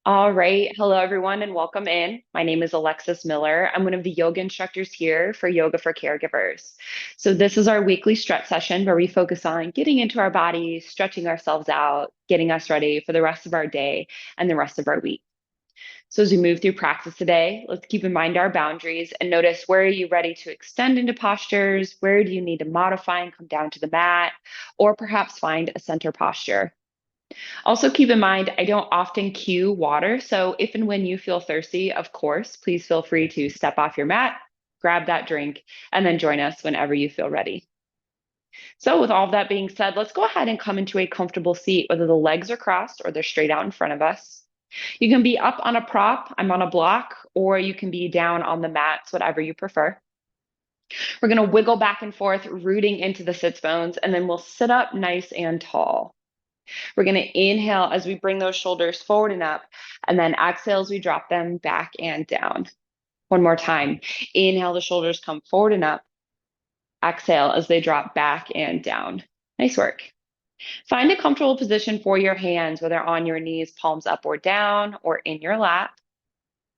All right. Hello, everyone, and welcome in. My name is Alexis Miller. I'm one of the yoga instructors here for Yoga for Caregivers. So, this is our weekly stretch session where we focus on getting into our bodies, stretching ourselves out, getting us ready for the rest of our day and the rest of our week. So, as we move through practice today, let's keep in mind our boundaries and notice, where are you ready to extend into postures? Where do you need to modify and come down to the mat? Or perhaps find a center posture. Also, keep in mind, I don't often cue water. So, if and when you feel thirsty, of course, please feel free to step off your mat, grab that drink, and then join us whenever you feel ready. So, with all of that being said, let's go ahead and come into a comfortable seat, whether the legs are crossed or they're straight out in front of us. You can be up on a prop, I'm on a block, or you can be down on the mats, whatever you prefer. We're going to wiggle back and forth, rooting into the sits bones, and then we'll sit up nice and tall. We're going to inhale as we bring those shoulders forward and up, and then exhale as we drop them back and down. One more time. Inhale, the shoulders come forward and up. Exhale as they drop back and down. Nice work. Find a comfortable position for your hands, whether on your knees, palms up or down, or in your lap.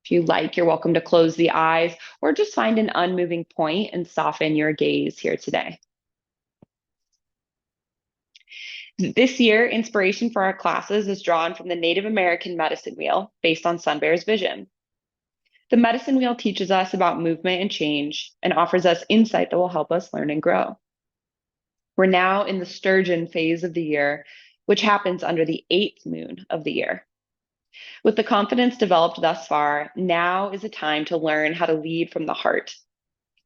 If you like, you're welcome to close the eyes or just find an unmoving point and soften your gaze here today. This year, inspiration for our classes is drawn from the Native American medicine wheel based on Sun Bear's vision. The medicine wheel teaches us about movement and change and offers us insight that will help us learn and grow. We're now in the Sturgeon phase of the year, which happens under the 8th moon of the year. With the confidence developed thus far, now is a time to learn how to lead from the heart.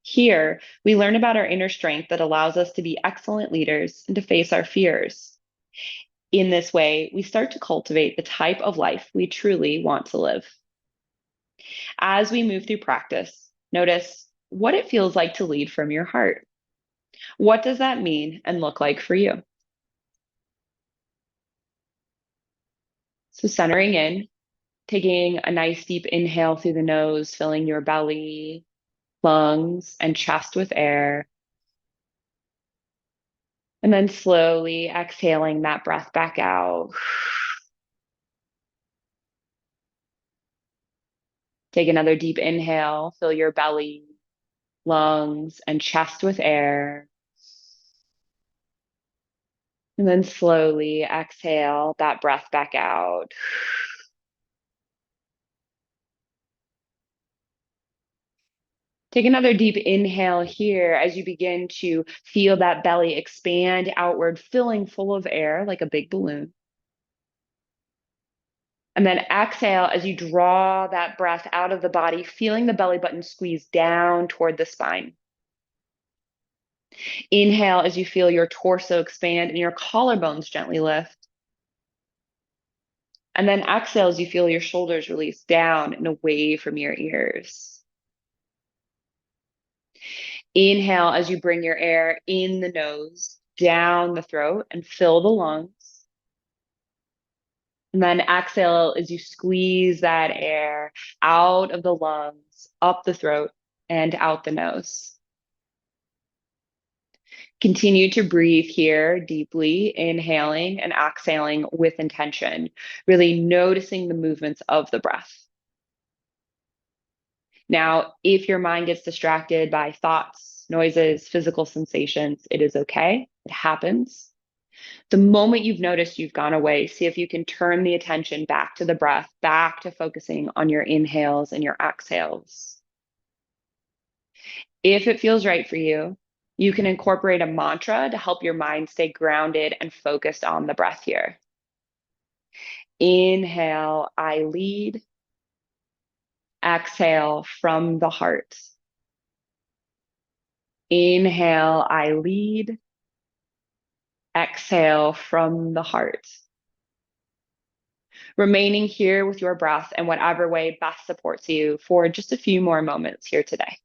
Here, we learn about our inner strength that allows us to be excellent leaders and to face our fears. In this way, we start to cultivate the type of life we truly want to live. As we move through practice, notice what it feels like to lead from your heart. What does that mean and look like for you? So, centering in, taking a nice deep inhale through the nose, filling your belly, lungs, and chest with air. And then slowly exhaling that breath back out. Take another deep inhale, fill your belly, lungs, and chest with air. And then slowly exhale that breath back out. Take another deep inhale here as you begin to feel that belly expand outward, filling full of air like a big balloon. And then exhale as you draw that breath out of the body, feeling the belly button squeeze down toward the spine. Inhale as you feel your torso expand and your collarbones gently lift. And then exhale as you feel your shoulders release down and away from your ears. Inhale as you bring your air in the nose, down the throat, and fill the lungs. And then exhale as you squeeze that air out of the lungs, up the throat, and out the nose. Continue to breathe here deeply, inhaling and exhaling with intention, really noticing the movements of the breath. Now, if your mind gets distracted by thoughts, noises, physical sensations, it is okay. It happens. The moment you've noticed you've gone away, see if you can turn the attention back to the breath, back to focusing on your inhales and your exhales. If it feels right for you, you can incorporate a mantra to help your mind stay grounded and focused on the breath here. Inhale, I lead. Exhale from the heart. Inhale, I lead. Exhale from the heart. Remaining here with your breath in whatever way best supports you for just a few more moments here today.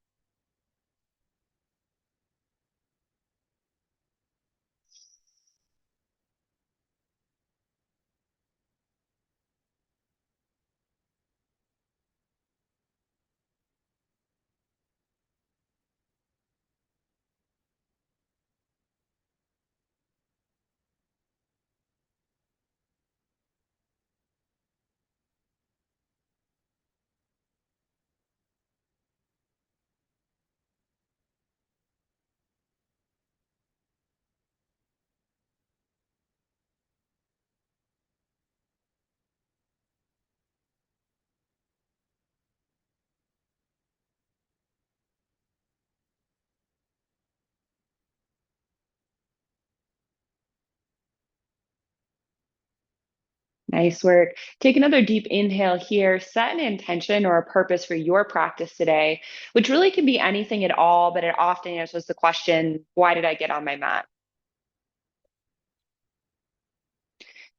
Nice work. Take another deep inhale here. Set an intention or a purpose for your practice today, which really can be anything at all, but it often answers the question, why did I get on my mat?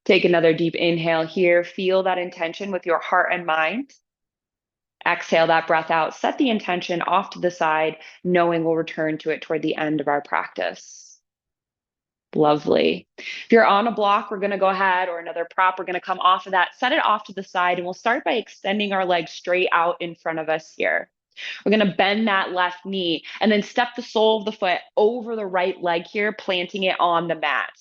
Take another deep inhale here. Feel that intention with your heart and mind. Exhale that breath out. Set the intention off to the side, knowing we'll return to it toward the end of our practice. Lovely. If you're on a block, we're going to go ahead, or another prop, we're going to come off of that, set it off to the side, and we'll start by extending our legs straight out in front of us here. We're going to bend that left knee and then step the sole of the foot over the right leg here, planting it on the mat.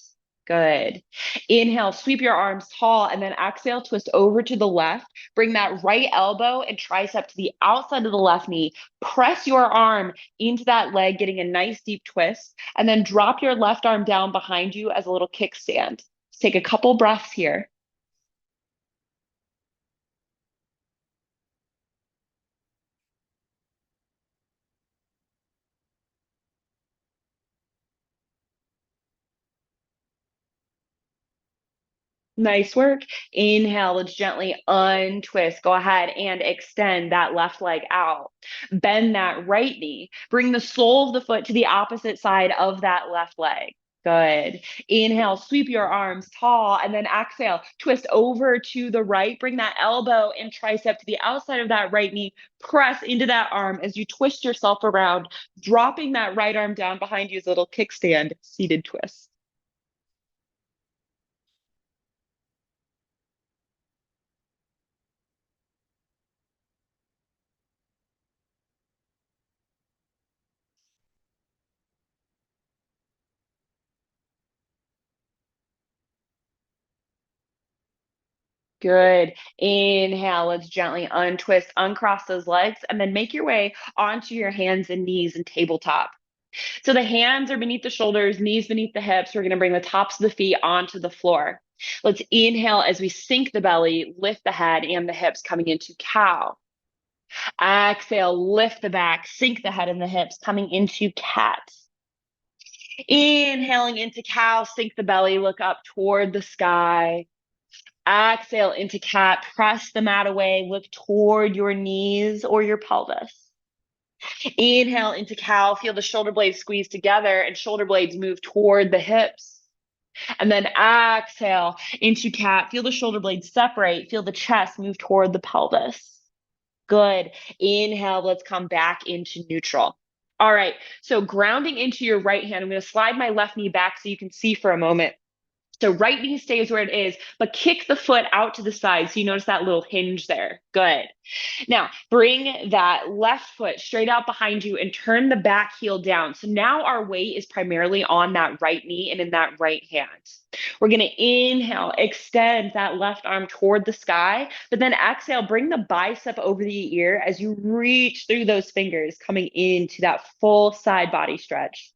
Good. Inhale, sweep your arms tall, and then exhale, twist over to the left. Bring that right elbow and tricep to the outside of the left knee. Press your arm into that leg, getting a nice deep twist, and then drop your left arm down behind you as a little kickstand. Let's take a couple breaths here. Nice work. Inhale, let's gently untwist. Go ahead and extend that left leg out. Bend that right knee. Bring the sole of the foot to the opposite side of that left leg. Good. Inhale, sweep your arms tall, and then exhale, twist over to the right. Bring that elbow and tricep to the outside of that right knee. Press into that arm as you twist yourself around, dropping that right arm down behind you as a little kickstand, seated twist. Good. Inhale, let's gently untwist, uncross those legs, and then make your way onto your hands and knees and tabletop. So the hands are beneath the shoulders, knees beneath the hips. We're going to bring the tops of the feet onto the floor. Let's inhale as we sink the belly, lift the head and the hips coming into cow. Exhale, lift the back, sink the head and the hips coming into cat. Inhaling into cow, sink the belly, look up toward the sky. Exhale into cat, press the mat away, look toward your knees or your pelvis. Inhale into cow, feel the shoulder blades squeeze together and shoulder blades move toward the hips. And then exhale into cat, feel the shoulder blades separate, feel the chest move toward the pelvis. Good. Inhale, let's come back into neutral. All right, so grounding into your right hand, I'm going to slide my left knee back so you can see for a moment. So right knee stays where it is, but kick the foot out to the side. So you notice that little hinge there. Good. Now bring that left foot straight out behind you and turn the back heel down. So now our weight is primarily on that right knee and in that right hand. We're going to inhale, extend that left arm toward the sky, but then exhale, bring the bicep over the ear as you reach through those fingers, coming into that full side body stretch.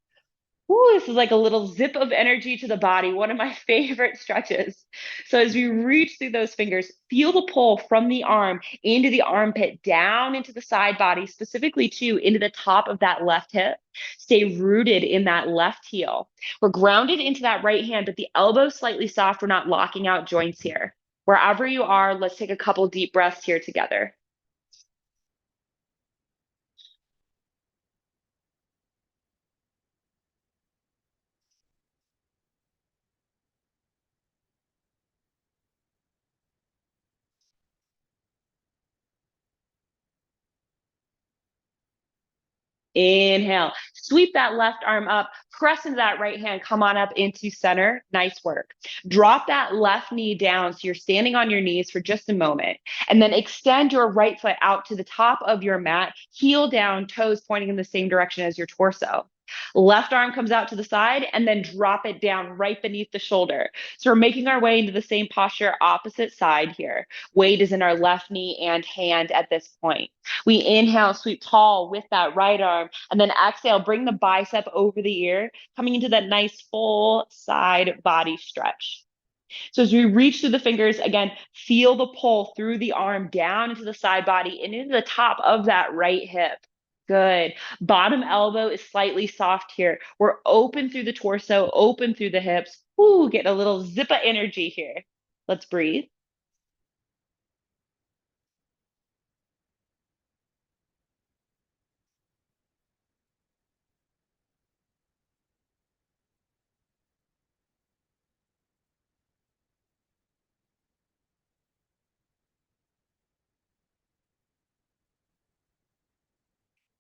Ooh, this is like a little zip of energy to the body, one of my favorite stretches. So as we reach through those fingers, feel the pull from the arm into the armpit, down into the side body, specifically too, into the top of that left hip. Stay rooted in that left heel. We're grounded into that right hand, but the elbow slightly soft. We're not locking out joints here. Wherever you are, let's take a couple deep breaths here together. Inhale, sweep that left arm up, press into that right hand, come on up into center. Nice work. Drop that left knee down so you're standing on your knees for just a moment. And then extend your right foot out to the top of your mat, heel down, toes pointing in the same direction as your torso. Left arm comes out to the side and then drop it down right beneath the shoulder. So we're making our way into the same posture, opposite side here. Weight is in our left knee and hand at this point. We inhale, sweep tall with that right arm, and then exhale, bring the bicep over the ear, coming into that nice full side body stretch. So as we reach through the fingers, again, feel the pull through the arm down into the side body and into the top of that right hip. Good. Bottom elbow is slightly soft here. We're open through the torso, open through the hips. Ooh, getting a little zip of energy here. Let's breathe.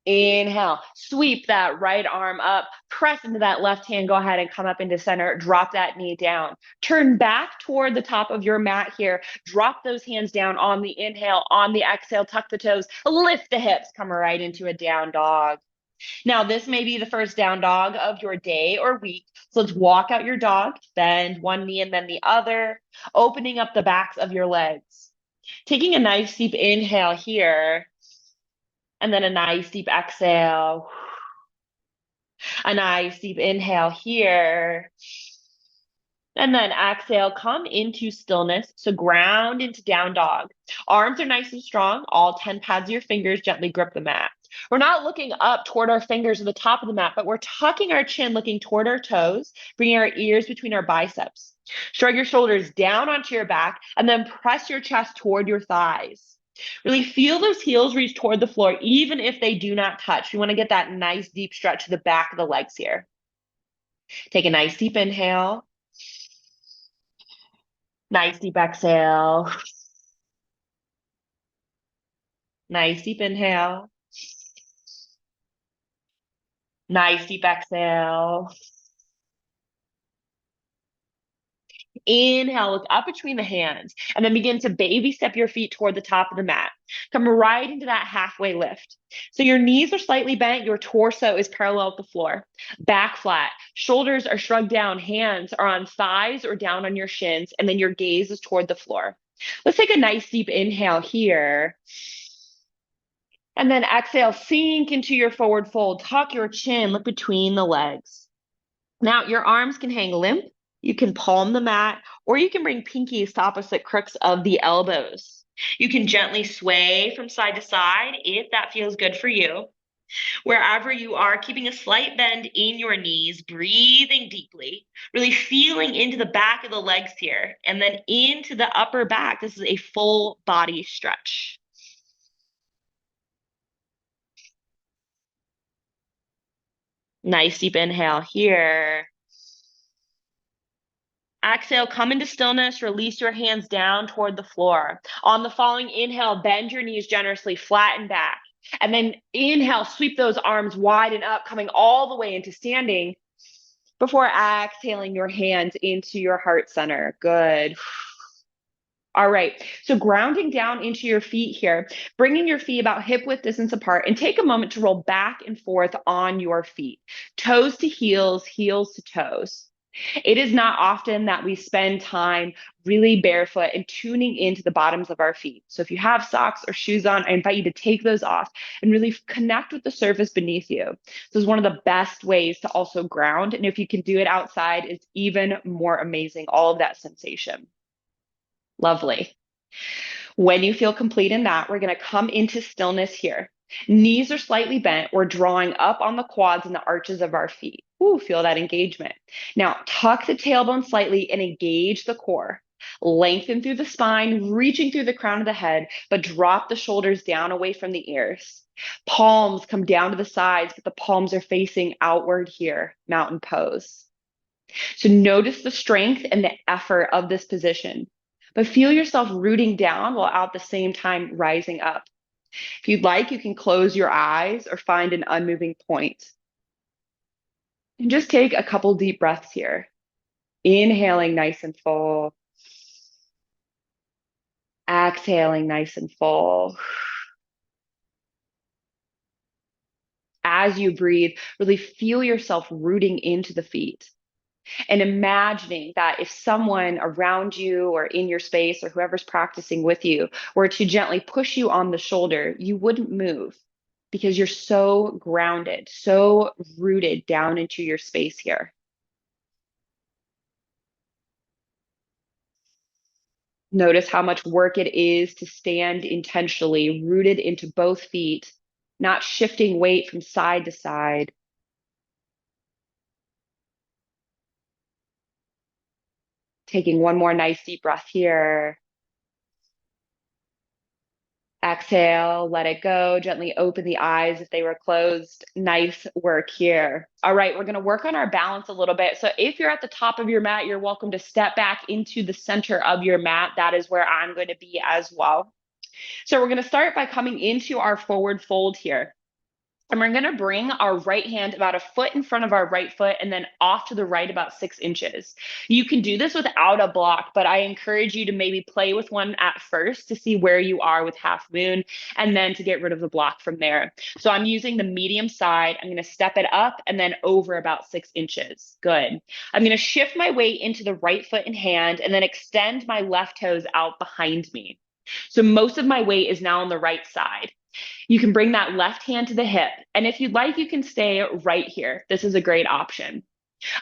Inhale, sweep that right arm up, press into that left hand, go ahead and come up into center, drop that knee down. Turn back toward the top of your mat here, drop those hands down on the inhale, on the exhale, tuck the toes, lift the hips, come right into a down dog. Now, this may be the first down dog of your day or week. So let's walk out your dog, bend one knee and then the other, opening up the backs of your legs. Taking a nice deep inhale here, and then a nice deep exhale. A nice deep inhale here. And then exhale, come into stillness. So ground into down dog. Arms are nice and strong. All 10 pads of your fingers gently grip the mat. We're not looking up toward our fingers at the top of the mat, but we're tucking our chin, looking toward our toes, bringing our ears between our biceps. Shrug your shoulders down onto your back, and then press your chest toward your thighs. Really feel those heels reach toward the floor, even if they do not touch. We want to get that nice deep stretch to the back of the legs here. Take a nice deep inhale. Nice deep exhale. Nice deep inhale. Nice deep exhale. Inhale, look up between the hands, and then begin to baby step your feet toward the top of the mat. Come right into that halfway lift. So your knees are slightly bent, your torso is parallel with the floor. Back flat, shoulders are shrugged down, hands are on thighs or down on your shins, and then your gaze is toward the floor. Let's take a nice deep inhale here. And then exhale, sink into your forward fold. Tuck your chin, look between the legs. Now, your arms can hang limp. You can palm the mat, or you can bring pinkies to opposite crooks of the elbows. You can gently sway from side to side if that feels good for you. Wherever you are, keeping a slight bend in your knees, breathing deeply, really feeling into the back of the legs here, and then into the upper back. This is a full body stretch. Nice deep inhale here. Exhale, come into stillness, release your hands down toward the floor. On the following inhale, bend your knees generously, flatten back. And then inhale, sweep those arms wide and up, coming all the way into standing before exhaling your hands into your heart center. Good. All right, so grounding down into your feet here, bringing your feet about hip width distance apart, and take a moment to roll back and forth on your feet, toes to heels, heels to toes. It is not often that we spend time really barefoot and tuning into the bottoms of our feet. So if you have socks or shoes on, I invite you to take those off and really connect with the surface beneath you. This is one of the best ways to also ground. And if you can do it outside, it's even more amazing, all of that sensation. Lovely. When you feel complete in that, we're going to come into stillness here. Knees are slightly bent. We're drawing up on the quads and the arches of our feet. Ooh, feel that engagement. Now, tuck the tailbone slightly and engage the core. Lengthen through the spine, reaching through the crown of the head, but drop the shoulders down away from the ears. Palms come down to the sides, but the palms are facing outward here, mountain pose. So notice the strength and the effort of this position, but feel yourself rooting down while at the same time rising up. If you'd like, you can close your eyes or find an unmoving point. And just take a couple deep breaths here. Inhaling nice and full. Exhaling nice and full. As you breathe, really feel yourself rooting into the feet. And imagining that if someone around you or in your space or whoever's practicing with you were to gently push you on the shoulder, you wouldn't move because you're so grounded, so rooted down into your space here. Notice how much work it is to stand intentionally, rooted into both feet, not shifting weight from side to side. Taking one more nice deep breath here. Exhale, let it go. Gently open the eyes if they were closed. Nice work here. All right, we're going to work on our balance a little bit. So if you're at the top of your mat, you're welcome to step back into the center of your mat. That is where I'm going to be as well. So we're going to start by coming into our forward fold here. And we're going to bring our right hand about a foot in front of our right foot and then off to the right about 6 inches. You can do this without a block, but I encourage you to maybe play with one at first to see where you are with half moon and then to get rid of the block from there. So I'm using the medium side. I'm going to step it up and then over about 6 inches. Good. I'm going to shift my weight into the right foot and hand and then extend my left toes out behind me. So most of my weight is now on the right side. You can bring that left hand to the hip. And if you'd like, you can stay right here. This is a great option.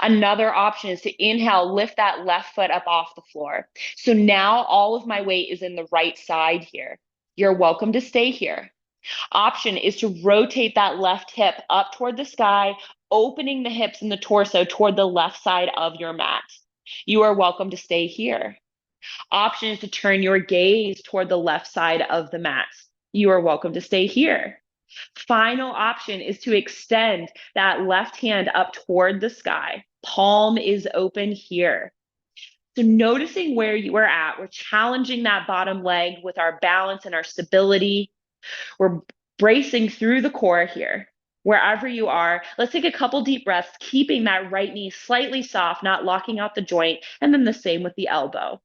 Another option is to inhale, lift that left foot up off the floor. So now all of my weight is in the right side here. You're welcome to stay here. Option is to rotate that left hip up toward the sky, opening the hips and the torso toward the left side of your mat. You are welcome to stay here. Option is to turn your gaze toward the left side of the mat. You are welcome to stay here. Final option is to extend that left hand up toward the sky. Palm is open here. So noticing where you are at, we're challenging that bottom leg with our balance and our stability. We're bracing through the core here. Wherever you are, let's take a couple deep breaths, keeping that right knee slightly soft, not locking out the joint, and then the same with the elbow.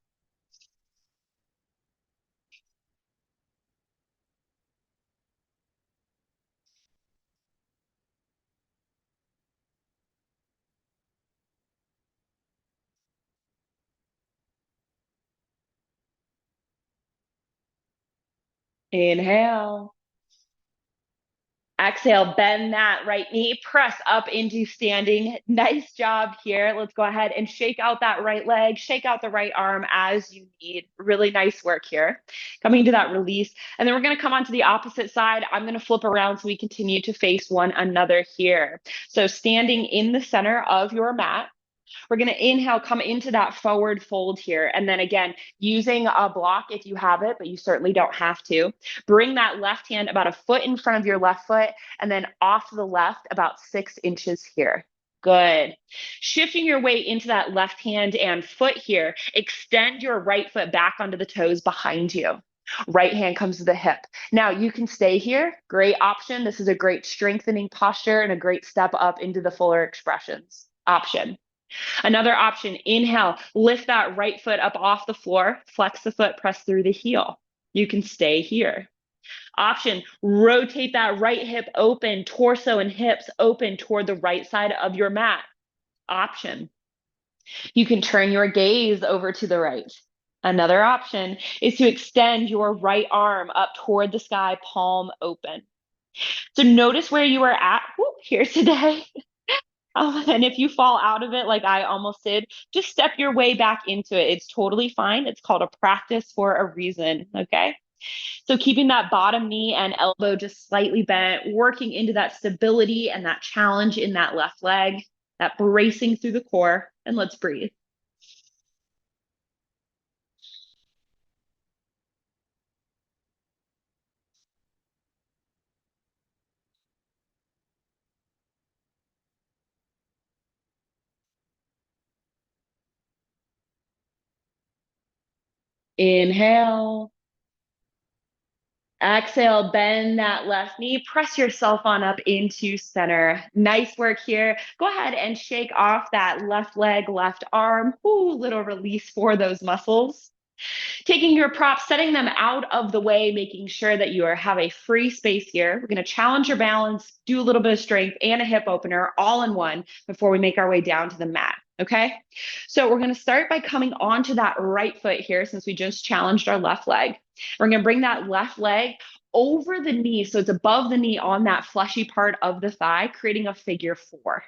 Inhale. Exhale, bend that right knee, press up into standing. Nice job here. Let's go ahead and shake out that right leg, shake out the right arm as you need. Really nice work here. Coming to that release. And then we're going to come onto the opposite side. I'm going to flip around so we continue to face one another here. So standing in the center of your mat. We're going to inhale, come into that forward fold here. And then again, using a block if you have it, but you certainly don't have to. Bring that left hand about a foot in front of your left foot and then off to the left about 6 inches here. Good. Shifting your weight into that left hand and foot here. Extend your right foot back onto the toes behind you. Right hand comes to the hip. Now you can stay here. Great option. This is a great strengthening posture and a great step up into the fuller expressions option. Another option, inhale, lift that right foot up off the floor, flex the foot, press through the heel. You can stay here. Option, rotate that right hip open, torso and hips open toward the right side of your mat. Option, you can turn your gaze over to the right. Another option is to extend your right arm up toward the sky, palm open. So notice where you are at here today. And if you fall out of it like I almost did, just step your way back into it. It's totally fine. It's called a practice for a reason. Okay. So keeping that bottom knee and elbow just slightly bent, working into that stability and that challenge in that left leg, that bracing through the core. And let's breathe. Inhale. Exhale, bend that left knee, press yourself on up into center. Nice work here. Go ahead and shake off that left leg, left arm. Ooh, little release for those muscles. Taking your props, setting them out of the way, making sure that have a free space here. We're going to challenge your balance, do a little bit of strength and a hip opener all in one before we make our way down to the mat. Okay. So we're going to start by coming onto that right foot here since we just challenged our left leg. We're going to bring that left leg over the knee. So it's above the knee on that fleshy part of the thigh, creating a figure four.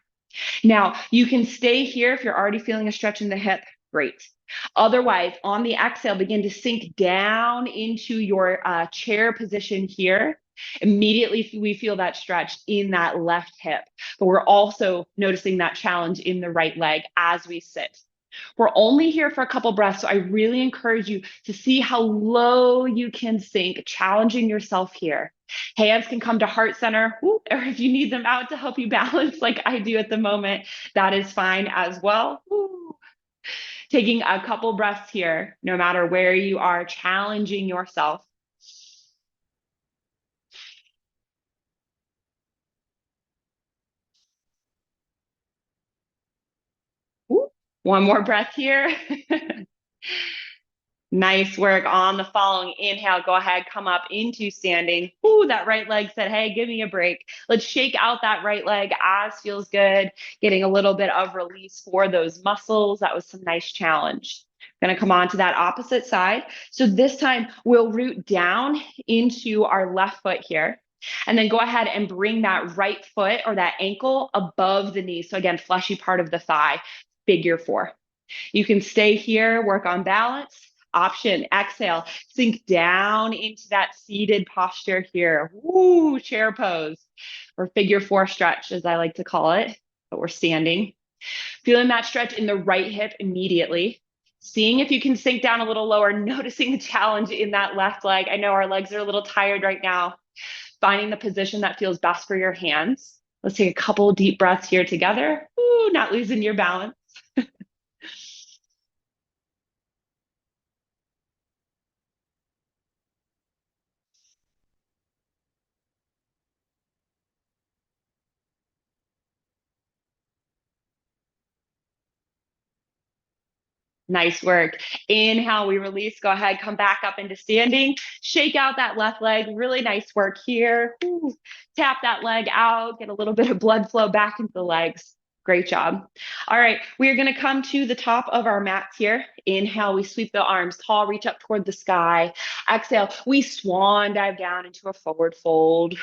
Now, you can stay here if you're already feeling a stretch in the hip. Great. Otherwise, on the exhale, begin to sink down into your chair position here. Immediately, we feel that stretch in that left hip, but we're also noticing that challenge in the right leg as we sit. We're only here for a couple breaths, so I really encourage you to see how low you can sink, challenging yourself here. Hands can come to heart center, or if you need them out to help you balance like I do at the moment, that is fine as well. Taking a couple breaths here, no matter where you are, challenging yourself. One more breath here. Nice work. On the following inhale, go ahead, come up into standing. Ooh, that right leg said, hey, give me a break. Let's shake out that right leg as feels good, getting a little bit of release for those muscles. That was some nice challenge. Going to come on to that opposite side. So this time we'll root down into our left foot here. And then go ahead and bring that right foot or that ankle above the knee. So again, fleshy part of the thigh, figure four. You can stay here, work on balance. Option, exhale, sink down into that seated posture here. Woo, chair pose or figure four stretch, as I like to call it, but we're standing. Feeling that stretch in the right hip immediately. Seeing if you can sink down a little lower, noticing the challenge in that left leg. I know our legs are a little tired right now. Finding the position that feels best for your hands. Let's take a couple deep breaths here together. Woo, not losing your balance. Nice work. Inhale, we release. Go ahead, come back up into standing. Shake out that left leg. Really nice work here. Ooh. Tap that leg out. Get a little bit of blood flow back into the legs. Great job. All right, we are going to come to the top of our mats here. Inhale, we sweep the arms tall, reach up toward the sky. Exhale, we swan dive down into a forward fold.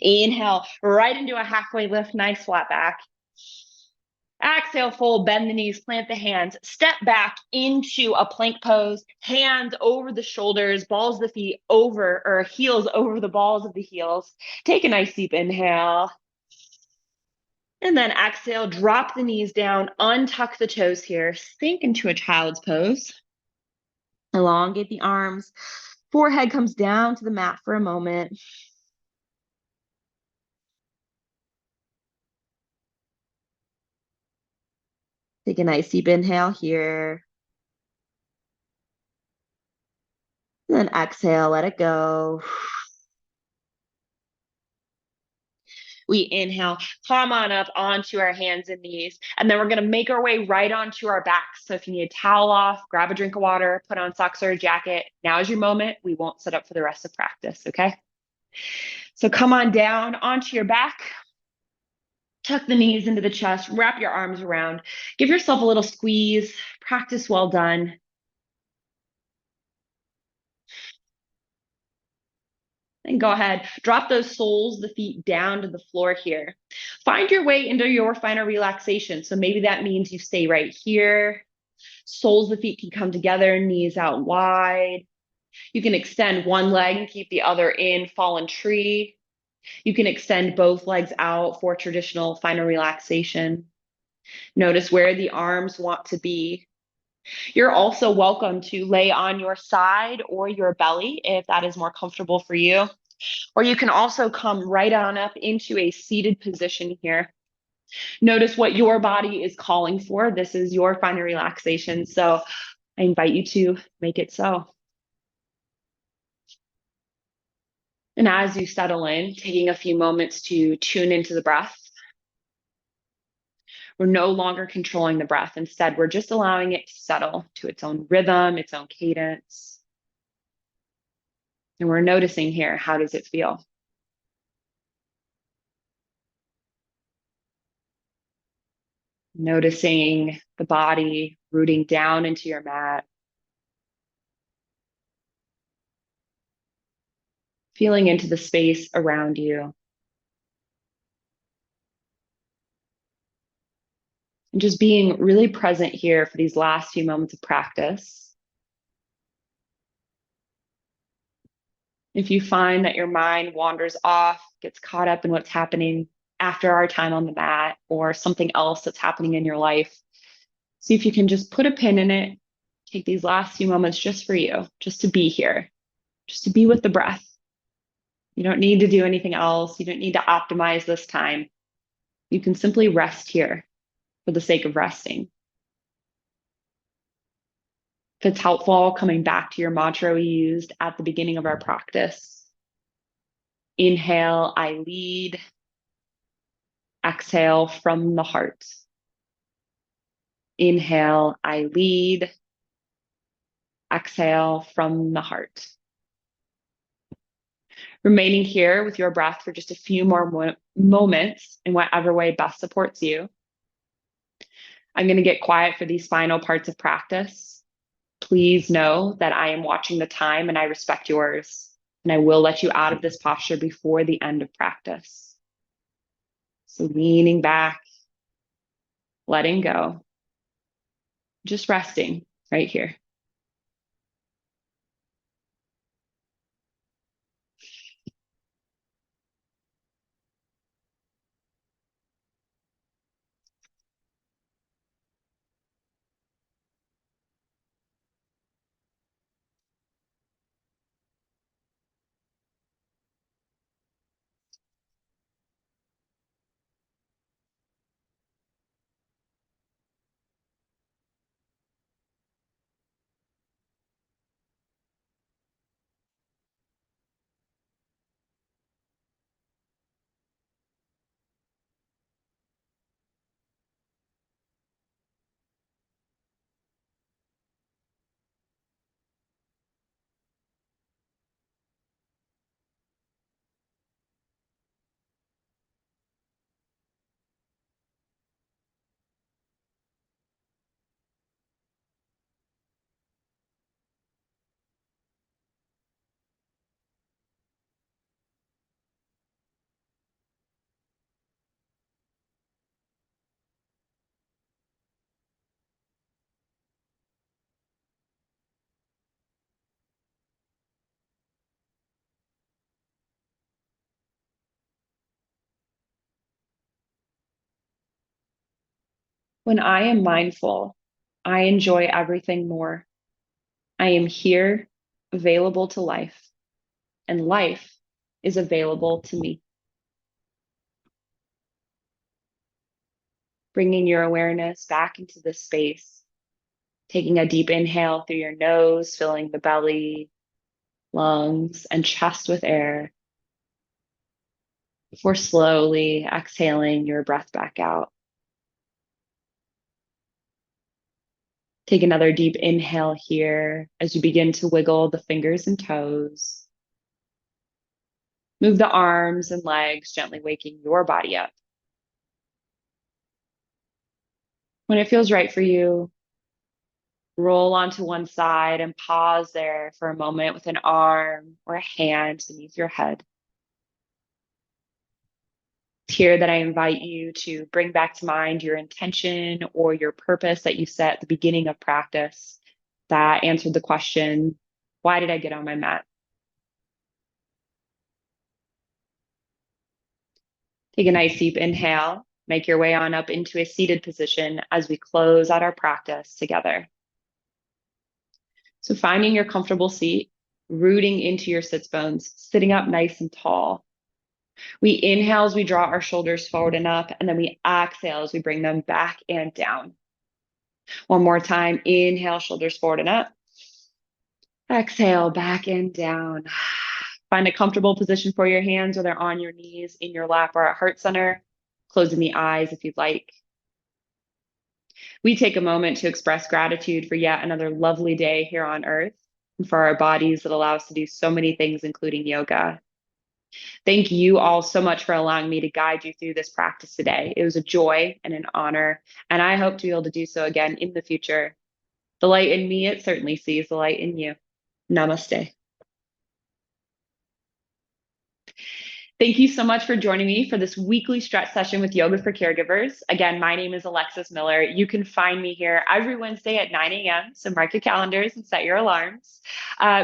Inhale, right into a halfway lift, nice flat back. Exhale, fold, bend the knees, plant the hands, step back into a plank pose, hands over the shoulders, balls of the feet over, or heels over the balls of the heels. Take a nice deep inhale. And then exhale, drop the knees down, untuck the toes here, sink into a child's pose. Elongate the arms, forehead comes down to the mat for a moment. Take a nice deep inhale here. And then exhale, let it go. We inhale, palm on up onto our hands and knees, and then we're going to make our way right onto our backs. So if you need a towel off, grab a drink of water, put on socks or a jacket. Now is your moment. We won't sit up for the rest of practice, okay? So come on down onto your back. Tuck the knees into the chest, wrap your arms around. Give yourself a little squeeze. Practice well done. And go ahead, drop those soles, the feet down to the floor here. Find your way into your final relaxation. So maybe that means you stay right here. Soles of the feet can come together, knees out wide. You can extend one leg and keep the other in, fallen tree. You can extend both legs out for traditional final relaxation. Notice where the arms want to be. You're also welcome to lay on your side or your belly if that is more comfortable for you. Or you can also come right on up into a seated position here. Notice what your body is calling for. This is your final relaxation. So I invite you to make it so. And as you settle in, taking a few moments to tune into the breath. We're no longer controlling the breath. Instead, we're just allowing it to settle to its own rhythm, its own cadence. And we're noticing here, how does it feel? Noticing the body rooting down into your mat. Feeling into the space around you. And just being really present here for these last few moments of practice. If you find that your mind wanders off, gets caught up in what's happening after our time on the mat or something else that's happening in your life, see if you can just put a pin in it. Take these last few moments just for you, just to be here, just to be with the breath. You don't need to do anything else. You don't need to optimize this time. You can simply rest here for the sake of resting. If it's helpful, coming back to your mantra we used at the beginning of our practice. Inhale, I lead. Exhale from the heart. Inhale, I lead. Exhale from the heart. Remaining here with your breath for just a few more moments in whatever way best supports you. I'm going to get quiet for these final parts of practice. Please know that I am watching the time and I respect yours, and I will let you out of this posture before the end of practice. So leaning back, letting go, just resting right here. When I am mindful, I enjoy everything more. I am here, available to life, and life is available to me. Bringing your awareness back into this space, taking a deep inhale through your nose, filling the belly, lungs, and chest with air, before slowly exhaling your breath back out. Take another deep inhale here as you begin to wiggle the fingers and toes. Move the arms and legs, gently waking your body up. When it feels right for you, roll onto one side and pause there for a moment with an arm or a hand beneath your head. It's here that I invite you to bring back to mind your intention or your purpose that you set at the beginning of practice that answered the question, why did I get on my mat? Take a nice deep inhale, make your way on up into a seated position as we close out our practice together. So finding your comfortable seat, rooting into your sits bones, sitting up nice and tall. We inhale as we draw our shoulders forward and up, and then we exhale as we bring them back and down. One more time, inhale, shoulders forward and up. Exhale, back and down. Find a comfortable position for your hands, whether on your knees, in your lap, or at heart center. Closing the eyes if you'd like. We take a moment to express gratitude for yet another lovely day here on earth and for our bodies that allow us to do so many things, including yoga. Thank you all so much for allowing me to guide you through this practice today. It was a joy and an honor, and I hope to be able to do so again in the future. The light in me, it certainly sees the light in you. Namaste. Thank you so much for joining me for this weekly stretch session with Yoga for Caregivers. Again, my name is Alexis Miller. You can find me here every Wednesday at 9 a.m. So mark your calendars and set your alarms.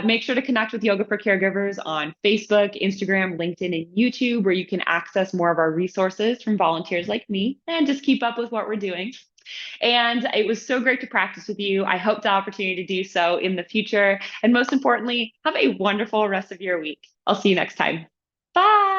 Make sure to connect with Yoga for Caregivers on Facebook, Instagram, LinkedIn, and YouTube, where you can access more of our resources from volunteers like me and just keep up with what we're doing. And it was so great to practice with you. I hope the opportunity to do so in the future. And most importantly, have a wonderful rest of your week. I'll see you next time. Bye.